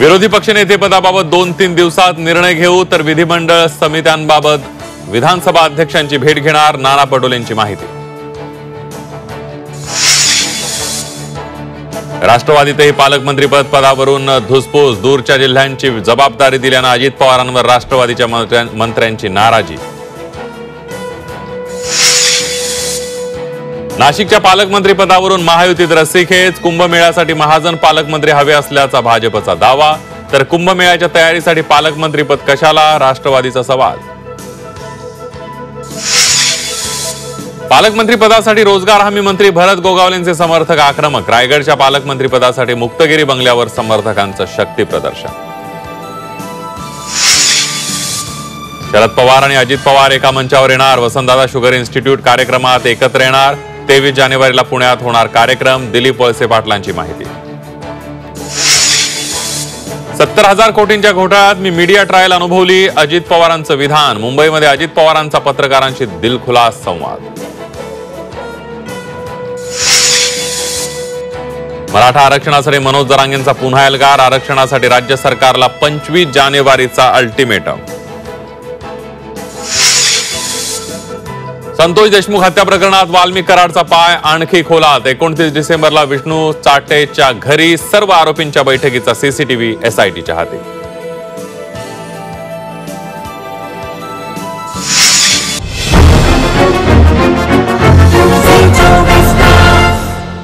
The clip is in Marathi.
विरोधी पक्षनेतेपदाबाबत 2-3 दिवसात निर्णय घेऊ तर विधिमंडळ समित्यांबाबत विधानसभा अध्यक्षांची भेट घेणार, नाना पटोलेंची माहिती। राष्ट्रवादीतही पालकमंत्रीपद पदावरून धुसफूस, दूरच्या जिल्ह्यांची जबाबदारी दिल्यानं अजित पवारांवर राष्ट्रवादीच्या मंत्र्यांची नाराजी। नाशिकच्या पालकमंत्रीपदावरून महायुतीत रस्सीखेच, कुंभमेळ्यासाठी महाजन पालकमंत्री हवे असल्याचा भाजपचा दावा, तर कुंभमेळ्याच्या तयारीसाठी पालकमंत्रीपद कशाला, राष्ट्रवादीचा सवाल। पालकमंत्रीपदासाठी रोजगार हमी मंत्री भरत गोगावलेंचे समर्थक आक्रमक, रायगडच्या पालकमंत्रीपदासाठी मुक्तगिरी बंगल्यावर समर्थकांचं शक्ती प्रदर्शन। शरद पवार आणि अजित पवार एका मंचावर येणार, वसंतदादा शुगर इन्स्टिट्यूट कार्यक्रमात एकत्र येणार, 23 जानेवारीला पुण्यात होणार कार्यक्रम, दिलीप वळसे पाटलांची माहिती। 70,000 कोटींच्या घोटाळ्यात मी मीडिया ट्रायल अनुभवली, अजित पवारांचं विधान, मुंबईमध्ये अजित पवारांचा पत्रकारांशी दिलखुलास संवाद। मराठा आरक्षणासाठी मनोज जरांगेंचा पुन्हा एल्गार, आरक्षणासाठी राज्य सरकारला 25 जानेवारीचा अल्टिमेटम। संतोष देशमुख हत्या प्रकरणात वाल्मिक कराडचा पाय आणखी खोलात, 29 डिसेंबरला विष्णू चाटेच्या घरी सर्व आरोपींच्या बैठकीचा सीसीटीव्ही एसआयटीच्या हाती।